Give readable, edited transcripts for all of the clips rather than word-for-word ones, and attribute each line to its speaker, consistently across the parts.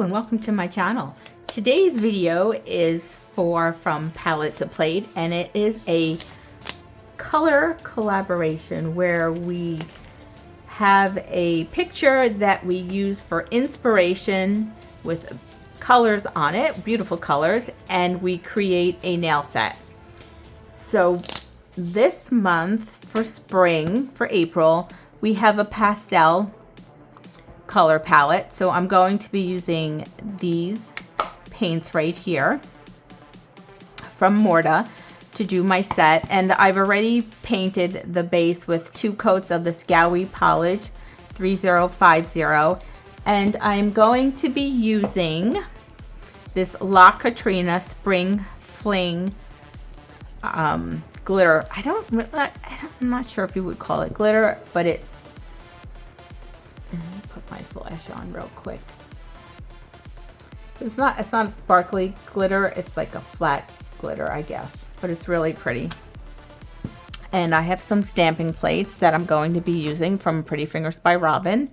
Speaker 1: and welcome to my channel. Today's video is from Palette to Plate, and it is a color collaboration where we have a picture that we use for inspiration with colors on it, beautiful colors, and we create a nail set. So this month for spring, for April, we have a pastel color palette. So I'm going to be using these paints right here from Morta to do my set, and I've already painted the base with 2 coats of this Gowie Polish 3050, and I'm going to be using this La Katrina Spring Fling glitter. I'm not sure if you would call it glitter, but it's, let me put my flash on real quick. It's not a sparkly glitter, it's like a flat glitter, I guess, but it's really pretty. And I have some stamping plates that I'm going to be using from Pretty Fingers by Robin.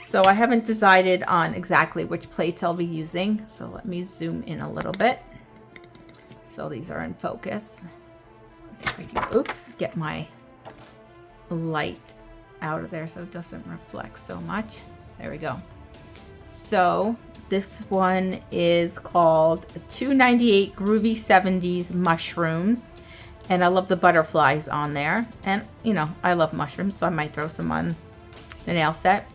Speaker 1: So I haven't decided on exactly which plates I'll be using, so let me zoom in a little bit so these are in focus. Let's see if I can, oops, get my light out of there so it doesn't reflect so much. There we go. So this one is called 298 Groovy 70s Mushrooms, and I love the butterflies on there, and you know I love mushrooms, so I might throw some on the nail set.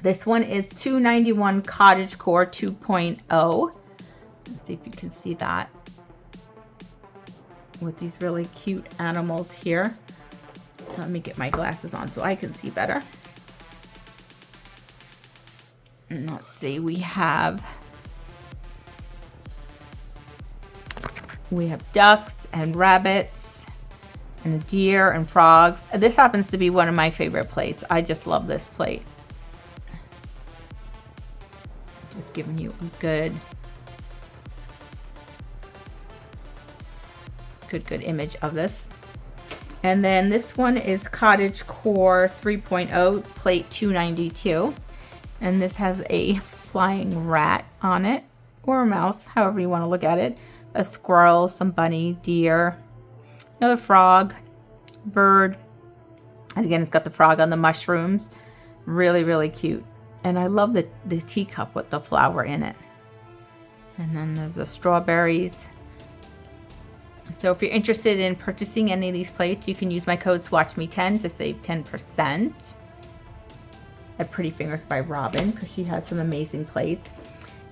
Speaker 1: This one is 291 Cottagecore 2.0. Let's see if you can see that with these really cute animals here. Let me get my glasses on so I can see better. And let's see, we have ducks and rabbits and deer and frogs. This happens to be one of my favorite plates. I just love this plate. Just giving you a good image of this. And then this one is Cottagecore 3.0 plate 292. And this has a flying rat on it, or a mouse, however you want to look at it. A squirrel, some bunny, deer, another frog, bird. And again, it's got the frog on the mushrooms. Really, really cute. And I love the teacup with the flower in it. And then there's the strawberries. So if you're interested in purchasing any of these plates, you can use my code SWATCHME10 to save 10% at Pretty Fingers by Robin, because she has some amazing plates.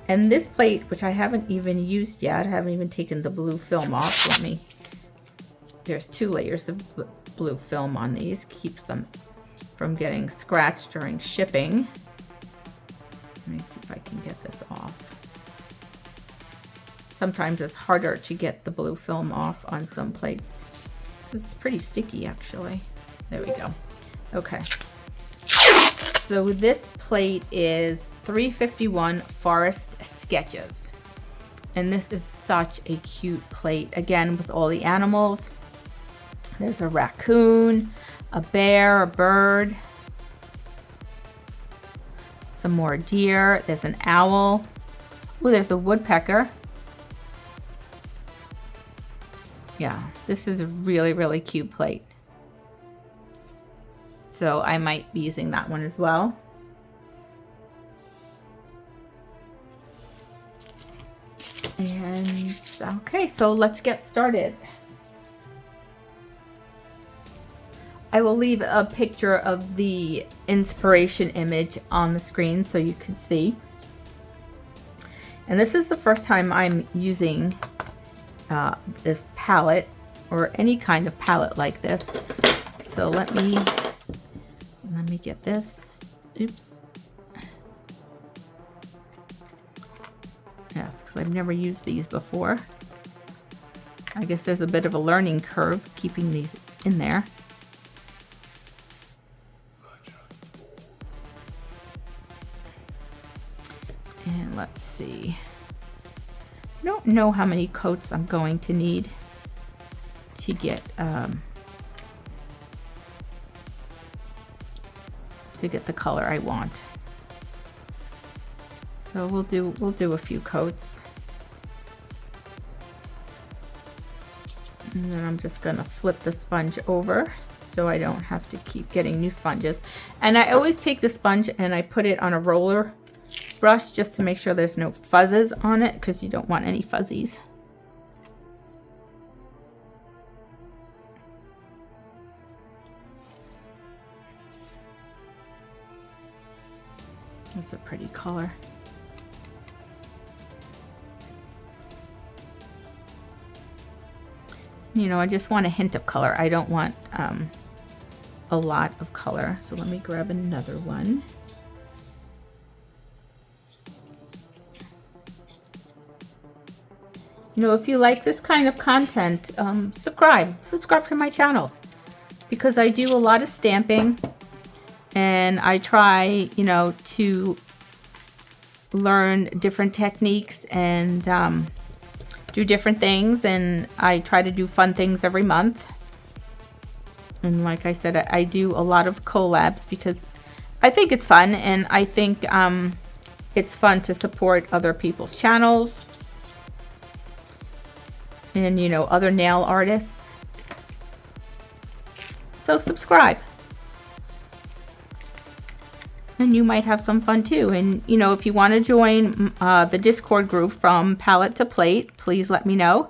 Speaker 1: And this plate, which I haven't even used yet, I haven't even taken the blue film off. There's 2 layers of blue film on these, keeps them from getting scratched during shipping. Let me see if I can get this off. Sometimes it's harder to get the blue film off on some plates. This is pretty sticky, actually. There we go. Okay. So this plate is 351 Forest Sketches. And this is such a cute plate. Again, with all the animals. There's a raccoon, a bear, a bird. Some more deer. There's an owl. Oh, there's a woodpecker. Yeah, this is a really, really cute plate. So I might be using that one as well. And okay, so let's get started. I will leave a picture of the inspiration image on the screen so you can see. And this is the first time I'm using this palette, or any kind of palette like this. So let me get this. Oops. Yes, because I've never used these before. I guess there's a bit of a learning curve keeping these in there. And let's see. I don't know how many coats I'm going to need to get the color I want. So we'll do a few coats. And then I'm just gonna flip the sponge over so I don't have to keep getting new sponges. And I always take the sponge and I put it on a roller brush just to make sure there's no fuzzes on it, because you don't want any fuzzies. It's a pretty color. You know, I just want a hint of color. I don't want a lot of color. So let me grab another one. You know, if you like this kind of content, subscribe to my channel, because I do a lot of stamping and I try, you know, to learn different techniques and do different things, and I try to do fun things every month. And like I said, I do a lot of collabs because I think it's fun, and I think it's fun to support other people's channels and, you know, other nail artists. So subscribe. And you might have some fun too. And you know, if you want to join the Discord group from Palette to Plate, please let me know.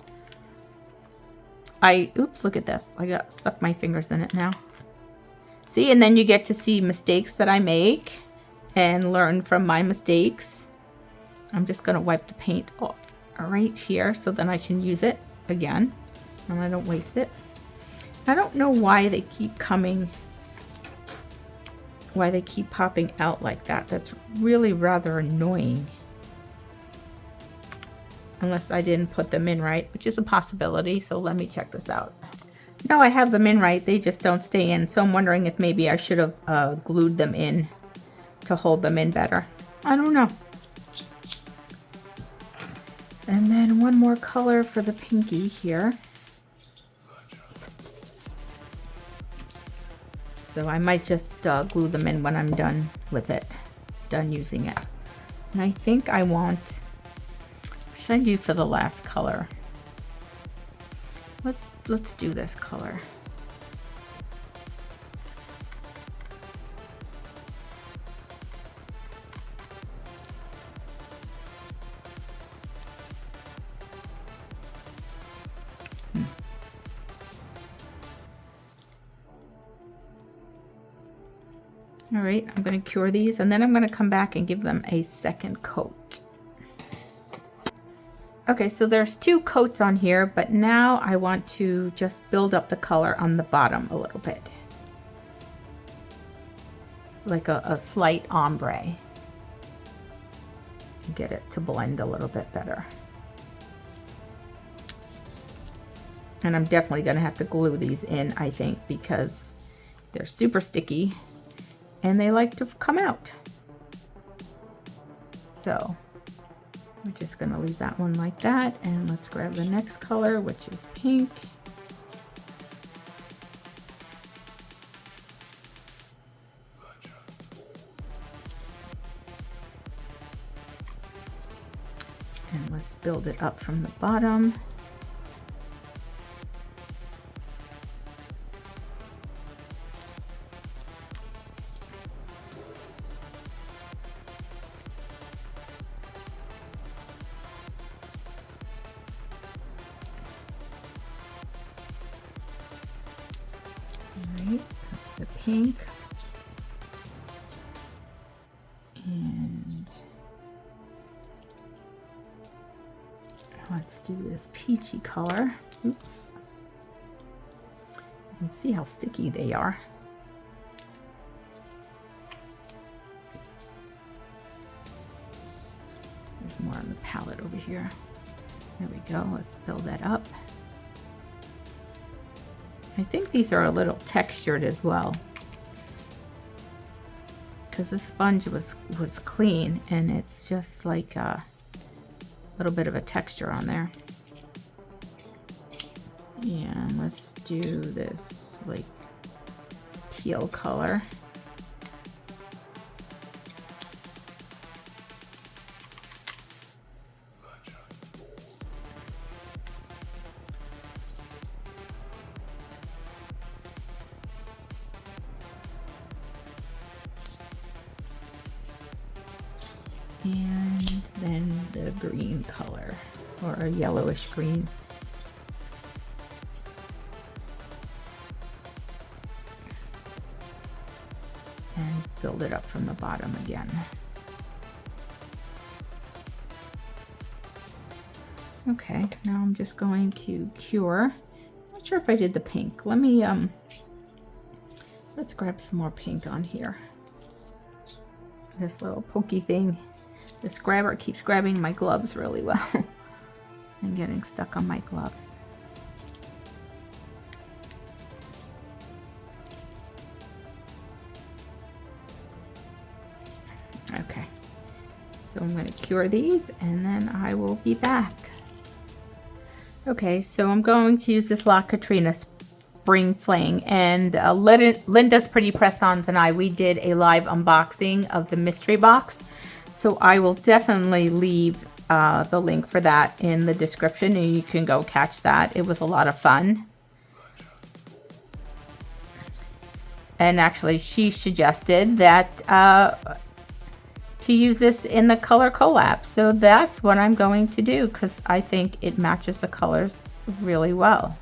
Speaker 1: Oops, look at this. I got stuck my fingers in it now. See, and then you get to see mistakes that I make and learn from my mistakes. I'm just going to wipe the paint off right here so then I can use it again and I don't waste it. I don't know why they keep coming, why they keep popping out like that. That's really rather annoying. Unless I didn't put them in right, which is a possibility. So let me check this out. No, I have them in right. They just don't stay in. So I'm wondering if maybe I should have glued them in to hold them in better. I don't know. And then one more color for the pinky here. So I might just glue them in when I'm done with it, done using it. And I think I want, what should I do for the last color? Let's do this color. All right, I'm going to cure these and then I'm going to come back and give them a second coat. Okay, so there's 2 coats on here, but now I want to just build up the color on the bottom a little bit. Like a slight ombre. Get it to blend a little bit better. And I'm definitely going to have to glue these in, I think, because they're super sticky. And they like to come out. So we're just going to leave that one like that. And let's grab the next color, which is pink. And let's build it up from the bottom. That's the pink. And let's do this peachy color. Oops. You can see how sticky they are. There's more on the palette over here. There we go. Let's build that up. I think these are a little textured as well, because the sponge was clean and it's just like a little bit of a texture on there. And let's do this like teal color. And then the green color, or a yellowish green. And build it up from the bottom again. Okay, now I'm just going to cure. I'm not sure if I did the pink. Let me, let's grab some more pink on here. This little pokey thing. This grabber keeps grabbing my gloves really well and getting stuck on my gloves. Okay, so I'm going to cure these and then I will be back. Okay, so I'm going to use this La Katrina Spring Fling, and Linda's Pretty Press-Ons and we did a live unboxing of the mystery box. So I will definitely leave the link for that in the description and you can go catch that. It was a lot of fun. And actually she suggested that to use this in the color collab. So that's what I'm going to do because I think it matches the colors really well.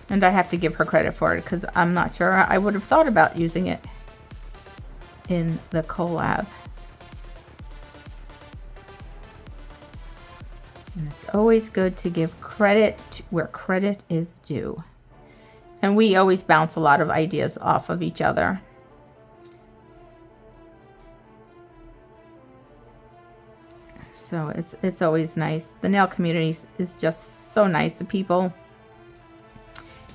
Speaker 1: And I have to give her credit for it because I'm not sure I would have thought about using it in the collab. And it's always good to give credit where credit is due. And we always bounce a lot of ideas off of each other. So it's always nice. The nail community is just so nice. The people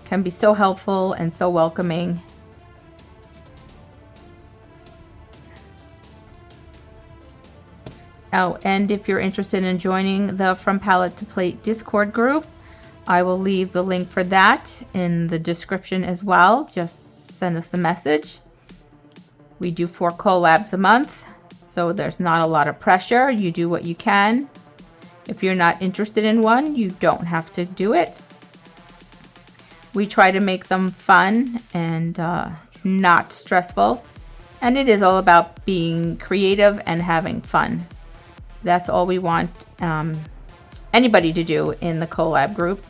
Speaker 1: can be so helpful and so welcoming. Oh, and if you're interested in joining the From Palette to Plate Discord group, I will leave the link for that in the description as well. Just send us a message. We do 4 collabs a month, so there's not a lot of pressure. You do what you can. If you're not interested in one, you don't have to do it. We try to make them fun and not stressful. And it is all about being creative and having fun. That's all we want anybody to do in the collab group.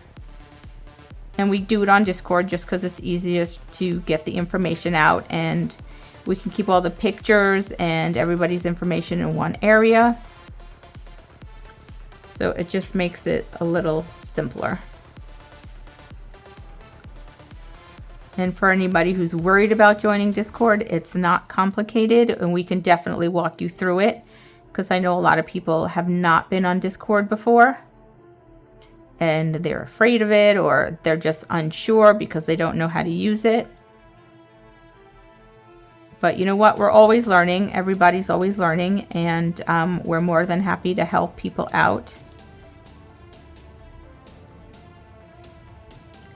Speaker 1: And we do it on Discord just because it's easiest to get the information out, and we can keep all the pictures and everybody's information in one area. So it just makes it a little simpler. And for anybody who's worried about joining Discord, it's not complicated and we can definitely walk you through it, because I know a lot of people have not been on Discord before and they're afraid of it, or they're just unsure because they don't know how to use it. But you know what? We're always learning. Everybody's always learning, and we're more than happy to help people out.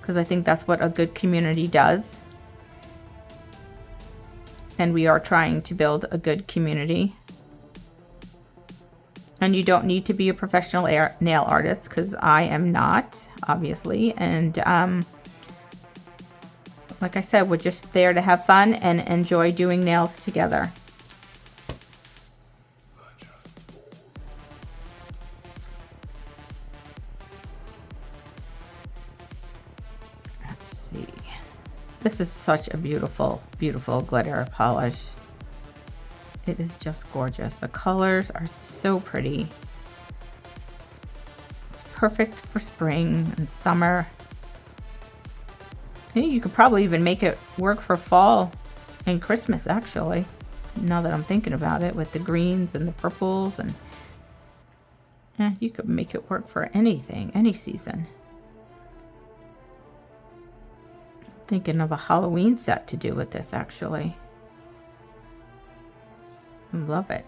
Speaker 1: Because I think that's what a good community does. And we are trying to build a good community. And you don't need to be a professional nail artist, because I am not, obviously. And like I said, we're just there to have fun and enjoy doing nails together. Let's see. This is such a beautiful, beautiful glitter polish. It is just gorgeous. The colors are so pretty. It's perfect for spring and summer. I think you could probably even make it work for fall and Christmas, actually. Now that I'm thinking about it, with the greens and the purples, and you could make it work for anything, any season. Thinking of a Halloween set to do with this, actually. I love it.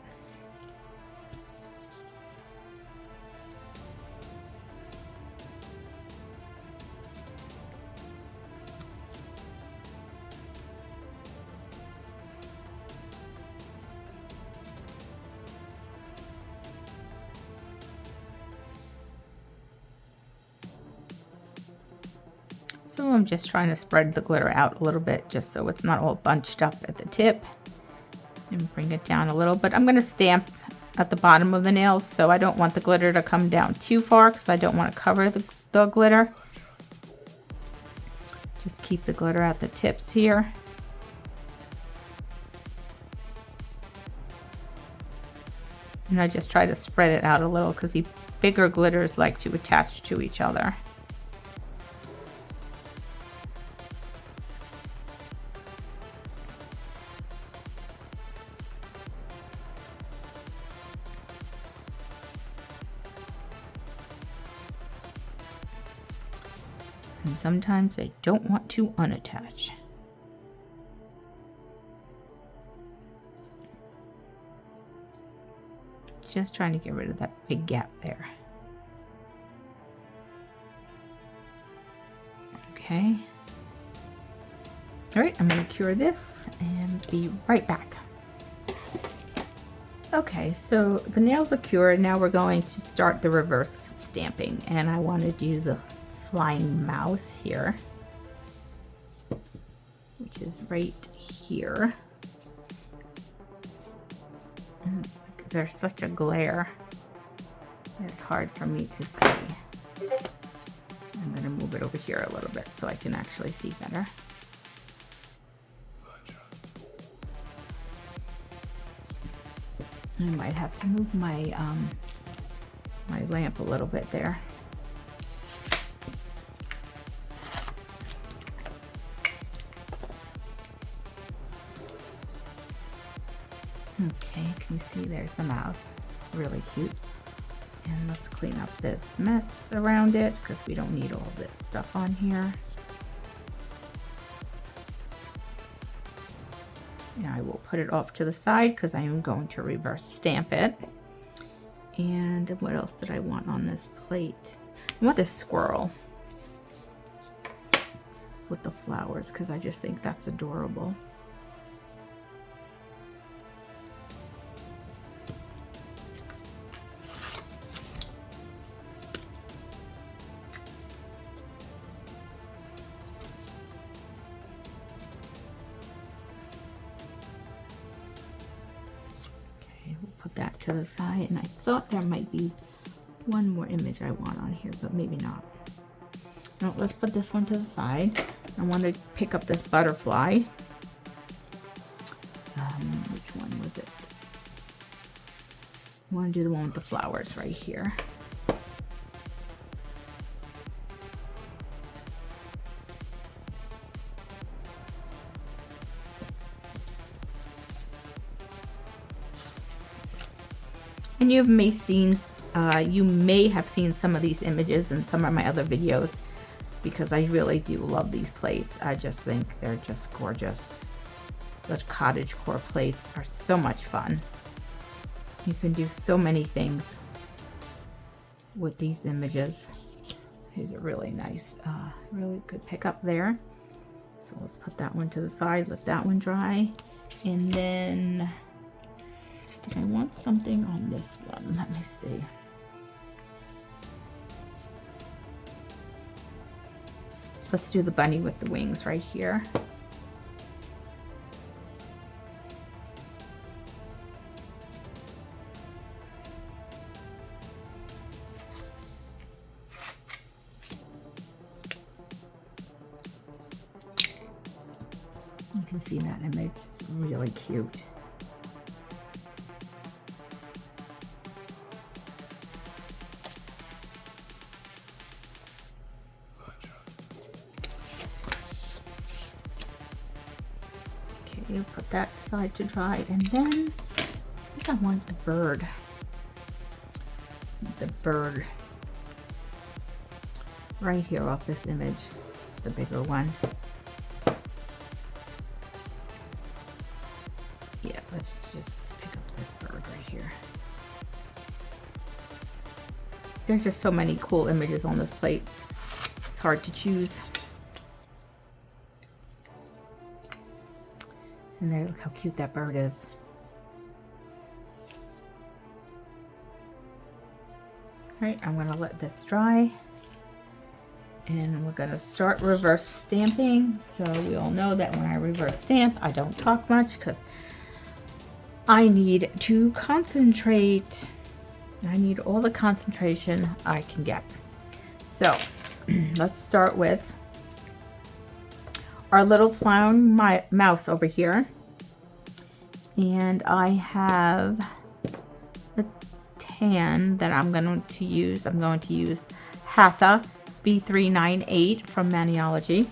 Speaker 1: So I'm just trying to spread the glitter out a little bit just so it's not all bunched up at the tip. And bring it down a little, but I'm going to stamp at the bottom of the nails, so I don't want the glitter to come down too far because I don't want to cover the glitter. Just keep the glitter at the tips here. And I just try to spread it out a little because the bigger glitters like to attach to each other. And sometimes I don't want to unattach. Just trying to get rid of that big gap there. Okay. All right, I'm going to cure this and be right back. Okay, so the nails are cured. Now we're going to start the reverse stamping, and I wanted to use a flying mouse here, which is right here. And it's like there's such a glare, it's hard for me to see. I'm going to move it over here a little bit so I can actually see better. I might have to move my my lamp a little bit there. Okay, can you see there's the mouse? Really cute. And let's clean up this mess around it because we don't need all this stuff on here. Now I will put it off to the side because I am going to reverse stamp it. And what else did I want on this plate? I want this squirrel with the flowers because I just think that's adorable. Put that to the side, and I thought there might be one more image I want on here, but maybe not. No, let's put this one to the side. I want to pick up this butterfly. Which one was it? I want to do the one with the flowers right here. And you may have seen some of these images in some of my other videos because I really do love these plates. I just think they're just gorgeous. The cottage core plates are so much fun. You can do so many things with these images. These are really nice, really good pickup there. So let's put that one to the side, let that one dry, and then I want something on this one. Let me see. Let's do the bunny with the wings right here. You can see that image. It's really cute. Put that aside to dry, and then I think I want the bird. The bird right here off this image, the bigger one. Yeah, let's just pick up this bird right here. There's just so many cool images on this plate. It's hard to choose. And there, look how cute that bird is. All right, I'm gonna let this dry. And we're gonna start reverse stamping. So we all know that when I reverse stamp, I don't talk much because I need to concentrate. I need all the concentration I can get. So let's start with our little flying mouse over here. And I have a tan that I'm going to use. I'm going to use Hatha B398 from Maniology.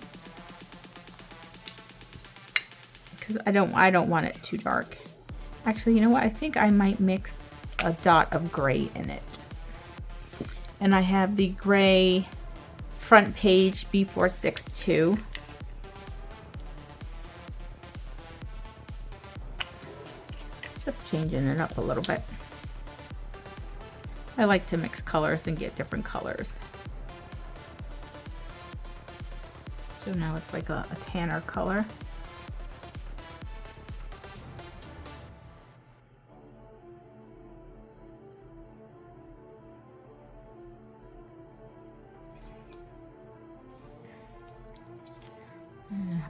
Speaker 1: Because I don't want it too dark. Actually, you know what? I think I might mix a dot of gray in it. And I have the gray front page B462. Just changing it up a little bit. I like to mix colors and get different colors. So now it's like a tanner color.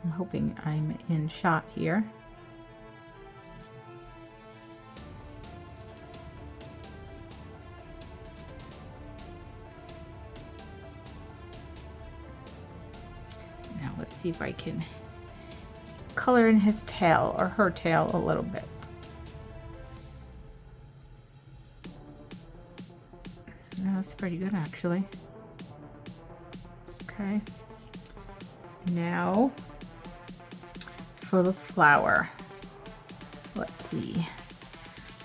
Speaker 1: I'm hoping I'm in shot here. Now let's see if I can color in his tail or her tail a little bit. No, that's pretty good actually. Okay. Now for the flower. Let's see.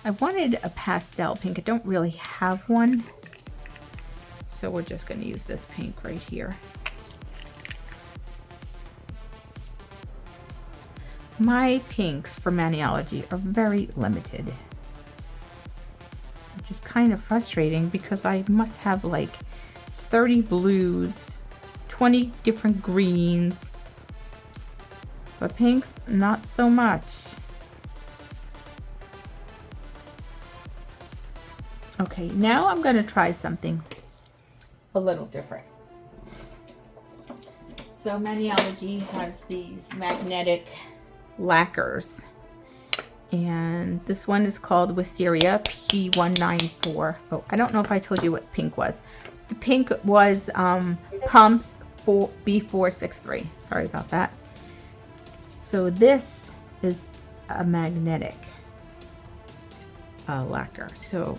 Speaker 1: I wanted a pastel pink. I don't really have one. So we're just going to use this pink right here. My pinks for Maniology are very limited. Which is kind of frustrating because I must have like 30 blues, 20 different greens, but pinks, not so much. Okay, now I'm going to try something a little different. So Maniology has these magnetic lacquers, and this one is called Wisteria P194. Oh, I don't know if I told you what pink was. The pink was Pumps for B463. Sorry about that. So this is a magnetic lacquer. So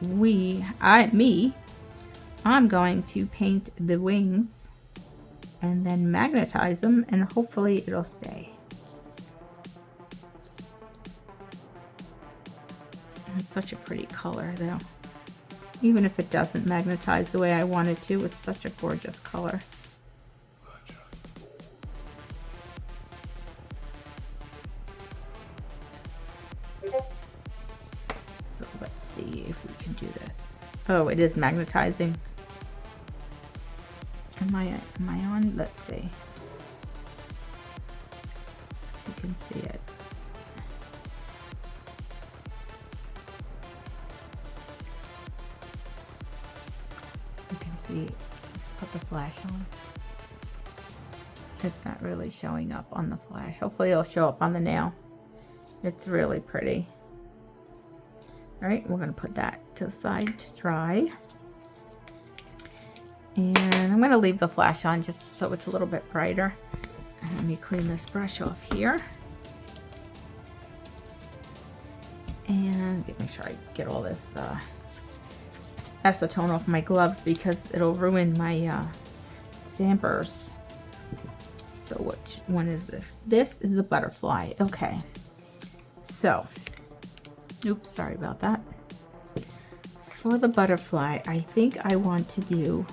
Speaker 1: I'm going to paint the wings and then magnetize them, and hopefully it'll stay. It's such a pretty color though. Even if it doesn't magnetize the way I want it to, it's such a gorgeous color. So let's see if we can do this. Oh, it is magnetizing. Am I on? Let's see. You can see it. Let's put the flash on. It's not really showing up on the flash. Hopefully it'll show up on the nail. It's really pretty. All right, we're going to put that to the side to dry. And I'm going to leave the flash on just so it's a little bit brighter. And let me clean this brush off here. And make sure I get all this acetone off my gloves because it'll ruin my stampers. So which one is this? This is the butterfly. Okay. So, oops, sorry about that. For the butterfly, I think I want to do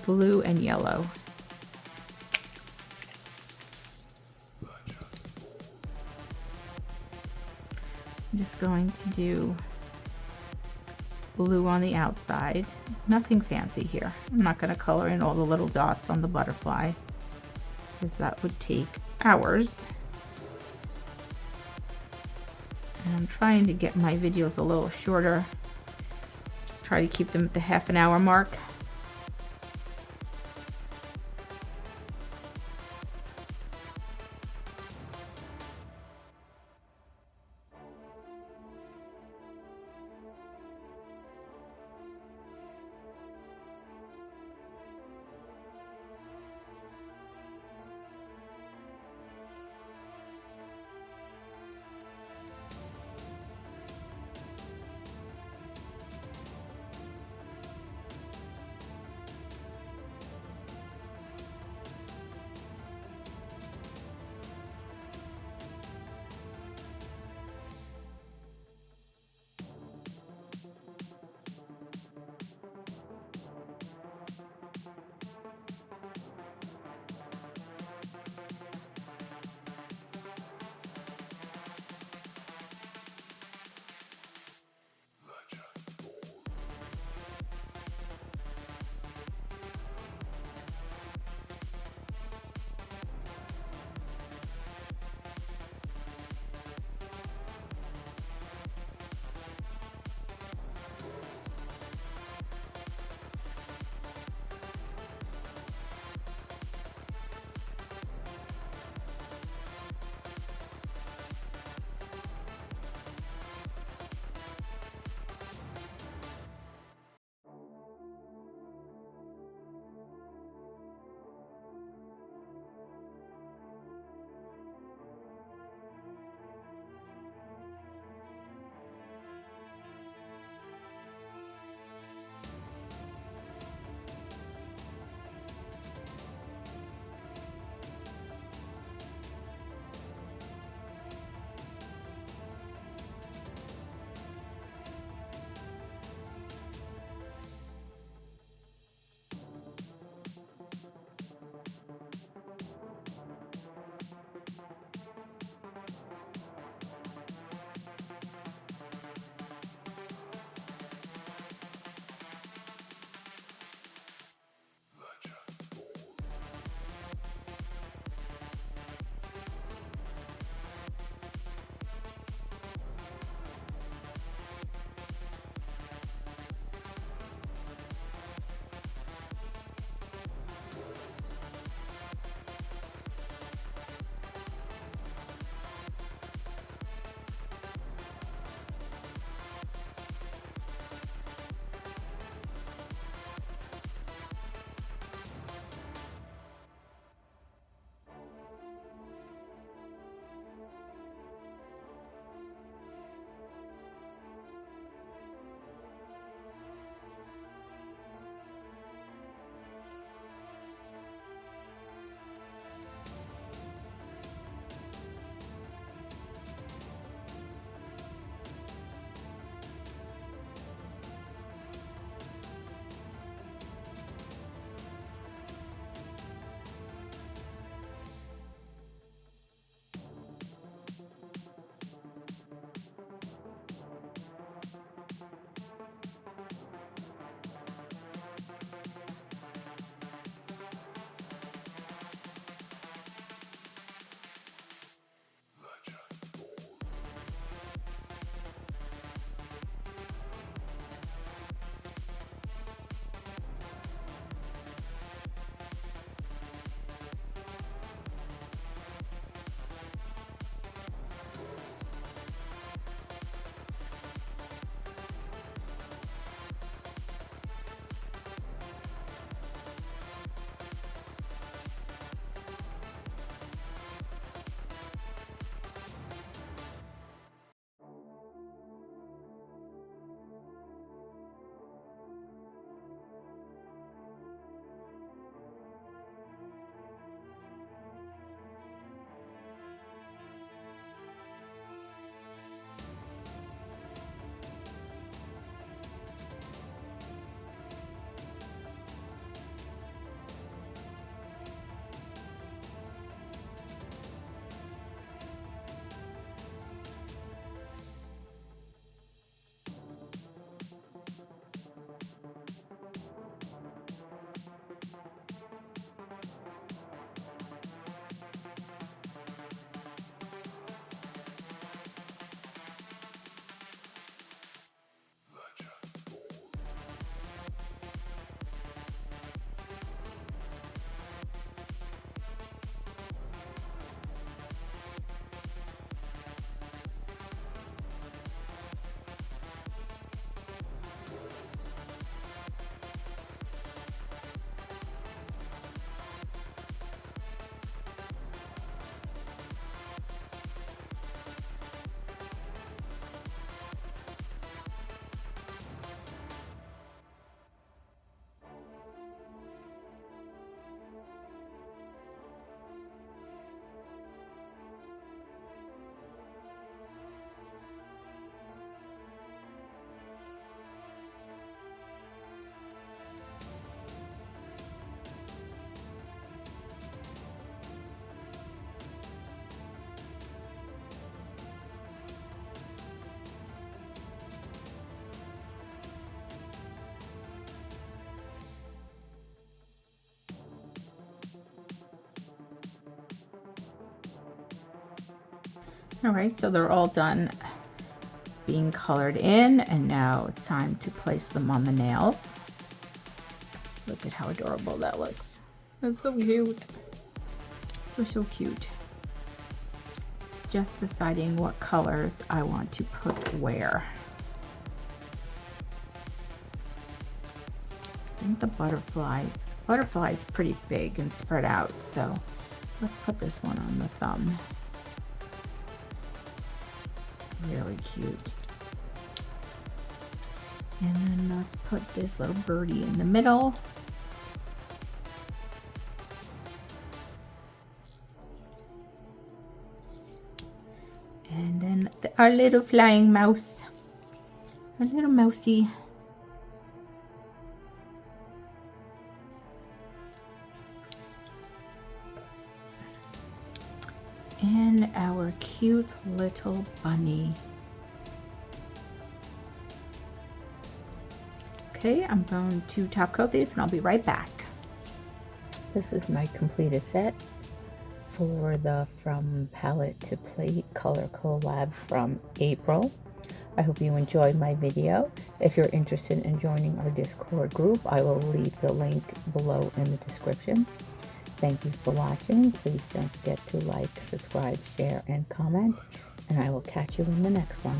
Speaker 1: blue and yellow. I'm just going to do blue on the outside. Nothing fancy here. I'm not going to color in all the little dots on the butterfly because that would take hours. And I'm trying to get my videos a little shorter. Try to keep them at the half an hour mark. All right, so they're all done being colored in, and now it's time to place them on the nails. Look at how adorable that looks. That's so cute. So cute. It's just deciding what colors I want to put where. I think the butterfly is pretty big and spread out, so let's put this one on the thumb. Really cute. And then let's put this little birdie in the middle. And then our little flying mouse. Our little mousey. And our cute little bunny. Okay, I'm going to top coat these and I'll be right back. This is my completed set for the From Palette to Plate Color Collab from April. I hope you enjoyed my video. If you're interested in joining our Discord group, I will leave the link below in the description. Thank you for watching. Please don't forget to like, subscribe, share, and comment, and I will catch you in the next one.